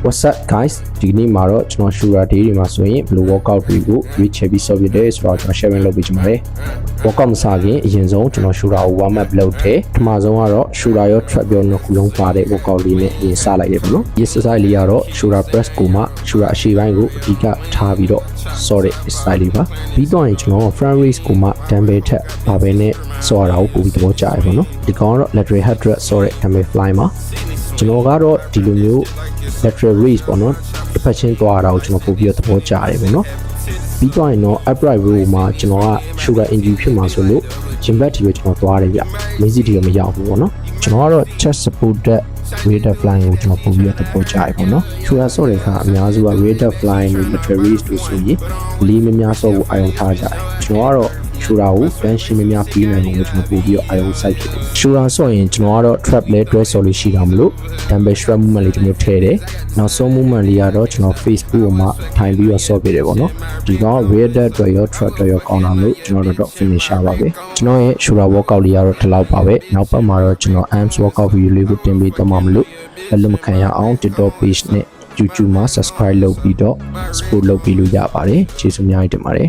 What's up guys ဒီနေ့မှာတော့ကျွန်တော် Shura Day တွေမှာဆိုရင်ဘယ်လို workout တွေကိုရွေးချယ်ပြီးဆော့ပြတယ်ဆိုတော့ကျွန်တော် sharing လုပ်ပေးချင်ပါတယ် workout မစခင်အရင်ဆုံးကျွန်တော် Shura ကို warm up လုပ်တယ်ပထမဆုံးကတော့ Shura ရော trap ရောနှစ်ခုလုံးပါတဲ့ workout လေးနဲ့အရင်စလိုက်တယ်ပေါ့နော်ဒီ exercise လေးကတော့ Shura press ကိုမှ Shura အရှိပိုင်းကိုအဓိကထားပြီးတော့ဆော့တဲ့ exercise လေးပါပြီးတော့ရင်ကျွန်တော် front raise ကိုမှ dumbbell ထက် barbell နဲ့ဆော့ရတာကိုပိုပြီးသဘောကျတယ်ပေါ့နော်ဒီကောင်ကတော့ lateral head thrust ဆော့တဲ့ dumbbell fly မှာကျွန်တော်ကတော့ဒီလိုမျိုး lateral raise ပေါ့နော်တစ်ဖက်ချင်းသွားတာကိုကျွန်တော်ပို့ပြီးတော့သဘောကျတယ်ပေါ့နော်ပြီးတော့ရင်တော့ upright row မှာကျွန်တော်က shoulder injury ဖြစ်မှာဆိုလို့ gym bag တီကိုကျွန်တော်သွားတယ်ဗျ main seat တီတော့မရောက်ဘူးပေါ့နော်ကျွန်တော်ကတော့ chest supported weighted flying ကိုကျွန်တော်ပို့ပြီးတော့သဘောကျတယ်ပေါ့နော် shoulder ဆော့တဲ့အခါအများစုက weighted flying နဲ့ lateral raise တို့ဆိုရင်လေးများများဆော့ဖို့အာရုံထားကြတယ်ကျွန်တော်ကတော့Shura ကို bench များများပြီးနိုင်တယ်ကျွန်တော်ပို့ပြီးတော့အာရုံစိုက်ဖြစ်တယ် Shura ဆော့ရင်ကျွန်တော်ကတော့ trap လဲတွဲဆော်လို့ရှိတာမလို့ dumbbell strap movement လေးကျွန်တော်ထည့်တယ်နောက်ဆုံး movement လေးကတော့ကျွန်တော် Facebook ကိုမှထိုင်ပြီးတော့ဆော့ပြတယ်ပေါ့နော်ဒီကောင် rear dead တွေရော trap တွေရောကောင်းအောင်လို့ကျွန်တော်တို့ finisher ပါပဲကျွန်တော်ရဲ့ Shura workout လေးကတော့ဒီလောက်ပါပဲနောက်ပတ်မှာတော့ကျွန်တော် arms workout video လေးကိုတင်ပေးတော့မှာမလို့အလုံးမခံရအောင် TikTok page နဲ့ YouTube မှာ subscribe လုပ်ပြီးတော့ support လုပ်ပေးလို့ရပါတယ်ကျေးဇူးအများကြီးတင်ပါတယ်